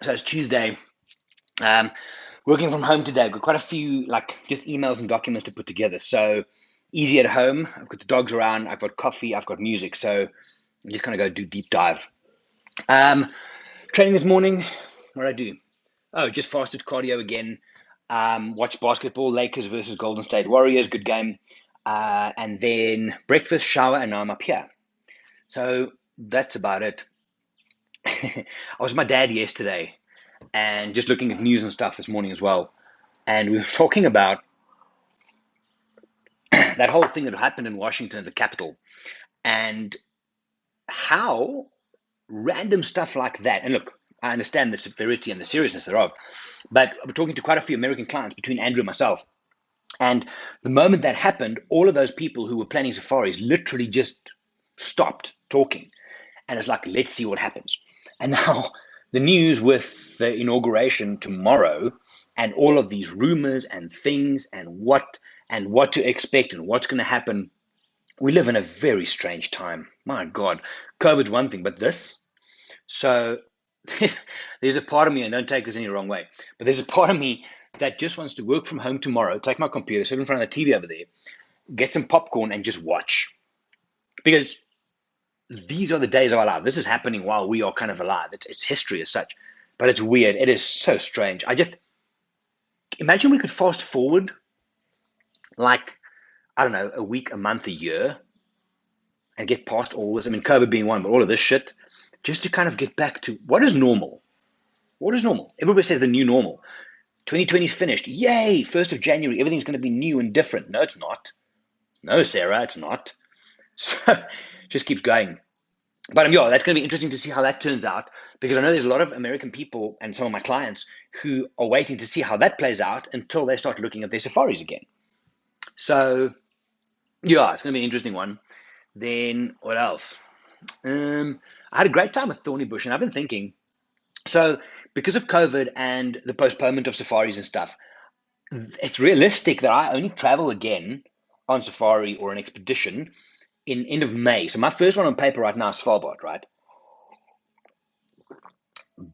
So it's Tuesday. Um, Working from home today. I've got quite a few just emails and documents to put together. So easy at home. I've got the dogs around. I've got coffee. I've got music. So I'm just gonna go do deep dive. Um, Training this morning. What did I do? Oh, just fasted cardio again. Watched basketball. Lakers versus Golden State Warriors. Good game. And then breakfast, shower, and now I'm up here. So that's about it. I was with my dad yesterday and just looking at news and stuff this morning as well. And we were talking about that whole thing that happened in Washington, the Capitol, and how random stuff like that. And look, I understand the severity and the seriousness thereof, but we're talking to quite a few American clients between Andrew and myself. And the moment that happened, all of those people who were planning safaris literally just stopped talking. And it's like, let's see what happens. And now the news with the inauguration tomorrow and all of these rumors and things and what to expect and what's going to happen. We live in a very strange time. My God, COVID's one thing, but this. So there's a part of me, and don't take this any wrong way, but there's a part of me that just wants to work from home tomorrow, take my computer, sit in front of the TV over there, get some popcorn, and just watch. Because these are the days of our life. This is happening while we are kind of alive. It's history as such, but it's weird. It is so strange. I just imagine we could fast forward I don't know, a week, a month, a year, and get past all this. I mean, COVID being one, but all of this shit, just to kind of get back to what is normal. What is normal? Everybody says the new normal. 2020 is finished. Yay! 1st of January, everything's going to be new and different. No, it's not. No, Sarah, it's not. So just keeps going. But yeah, that's going to be interesting to see how that turns out, because I know there's a lot of American people and some of my clients who are waiting to see how that plays out until they start looking at their safaris again. So yeah, it's going to be an interesting one. Then what else? I had a great time with Thorny Bush, and I've been thinking, so because of COVID and the postponement of safaris and stuff, it's realistic that I only travel again on safari or an expedition in end of May. So my first one on paper right now is Svalbard, right?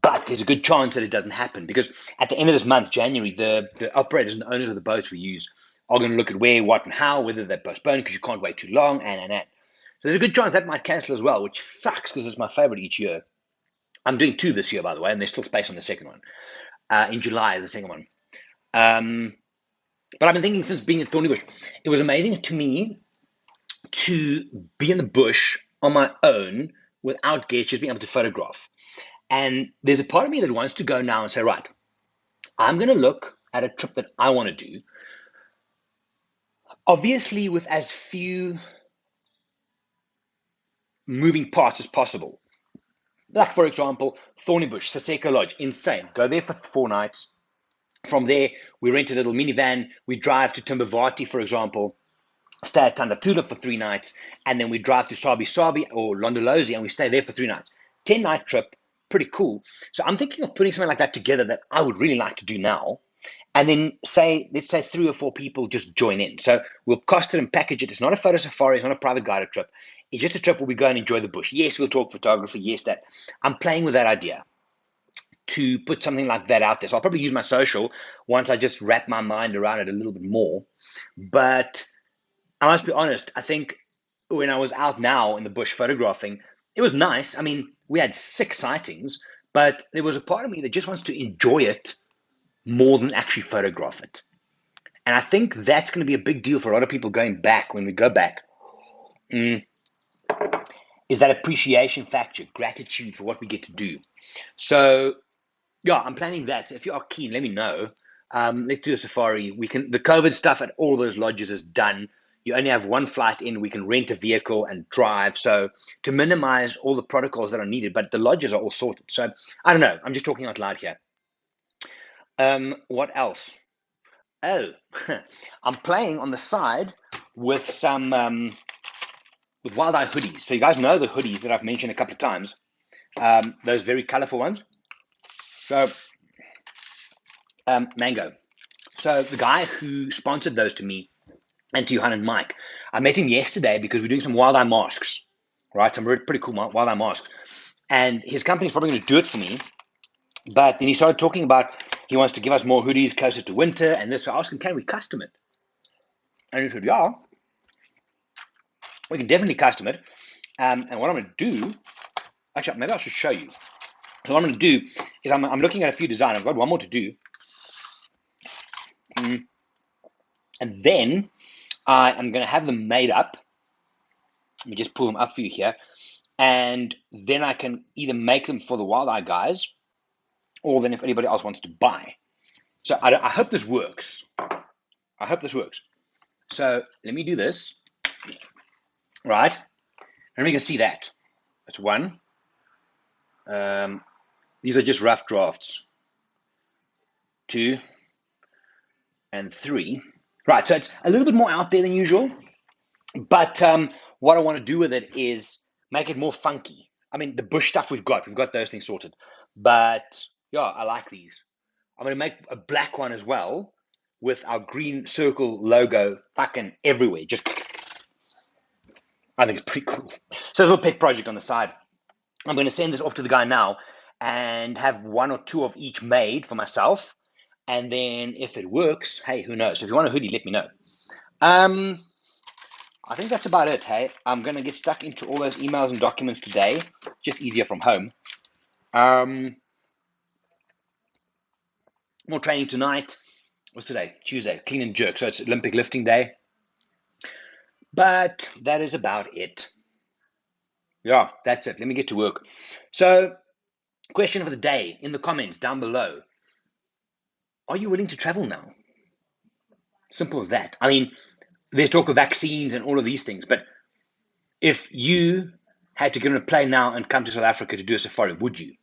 But there's a good chance that it doesn't happen, because at the end of this month, January, the operators and the owners of the boats we use are going to look at where, what, and how, whether they're postponed because you can't wait too long, and. So there's a good chance that might cancel as well, which sucks because it's my favorite each year. I'm doing 2 this year, by the way, and there's still space on the second one. In July is the second one. But I've been thinking since being in Thorny Bush, it was amazing to me to be in the bush on my own without gear, just being able to photograph. And there's a part of me that wants to go now and say, right, I'm going to look at a trip that I want to do, obviously with as few moving parts as possible. Like, for example, Thorny Bush, Saseko Lodge, insane. Go there for 4 nights. From there, we rent a little minivan. We drive to Timbavati, for example, stay at Tandatula for 3 nights, and then we drive to Sabi Sabi or Londolozi, and we stay there for 3 nights. 10-night trip, pretty cool. So I'm thinking of putting something like that together that I would really like to do now. And then let's say 3 or 4 people just join in. So we'll cost it and package it. It's not a photo safari. It's not a private guided trip. It's just a trip where we go and enjoy the bush. Yes, we'll talk photography. Yes, that. I'm playing with that idea to put something like that out there. So I'll probably use my social once I just wrap my mind around it a little bit more. But I must be honest, I think when I was out now in the bush photographing, it was nice. I mean, we had 6 sightings, but there was a part of me that just wants to enjoy it more than actually photograph it. And I think that's going to be a big deal for a lot of people going back when we go back. Is that appreciation factor, gratitude for what we get to do. So yeah, I'm planning that. So if you are keen, let me know. Let's do a safari. The COVID stuff at all those lodges is done. You only have 1 flight in. We can rent a vehicle and drive. So to minimize all the protocols that are needed, but the lodges are all sorted. So I don't know. I'm just talking out loud here. What else? Oh, I'm playing on the side with some with Wild Eye hoodies. So you guys know the hoodies that I've mentioned a couple of times. Those very colorful ones. So Mango. So the guy who sponsored those to me and to Johan and Mike, I met him yesterday because we're doing some Wild Eye masks, right? Some pretty cool Wild Eye masks. And his company's probably going to do it for me. But then he started talking about he wants to give us more hoodies closer to winter and this. So I asked him, can we custom it? And he said, yeah, we can definitely custom it. And what I'm going to do, actually, maybe I should show you. So what I'm going to do is I'm looking at a few designs. I've got one more to do. And then I am going to have them made up. Let me just pull them up for you here. And then I can either make them for the Wild Eye guys, or then if anybody else wants to buy. So I hope this works. I hope this works. So let me do this. Right. And we can see that. That's one. These are just rough drafts. 2 and 3. Right, so it's a little bit more out there than usual. But what I want to do with it is make it more funky. I mean, the bush stuff we've got those things sorted. But yeah, I like these. I'm going to make a black one as well with our green circle logo fucking everywhere. Just, I think it's pretty cool. So a little pet project on the side. I'm going to send this off to the guy now and have 1 or 2 of each made for myself. And then if it works, hey, who knows? So if you want a hoodie, let me know. I think that's about it, hey. I'm going to get stuck into all those emails and documents today. Just easier from home. More training tonight. What's today? Tuesday. Clean and jerk. So it's Olympic lifting day. But that is about it. Yeah, that's it. Let me get to work. So, question of the day in the comments down below. Are you willing to travel now? Simple as that. I mean, there's talk of vaccines and all of these things, but if you had to get on a plane now and come to South Africa to do a safari, would you?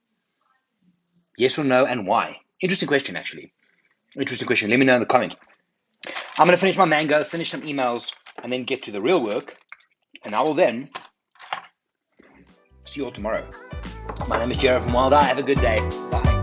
Yes or no, and why? Interesting question, actually. Interesting question. Let me know in the comments. I'm going to finish my mango, finish some emails, and then get to the real work. And I will then see you all tomorrow. My name is Gerry from Wild Eye. Have a good day. Bye.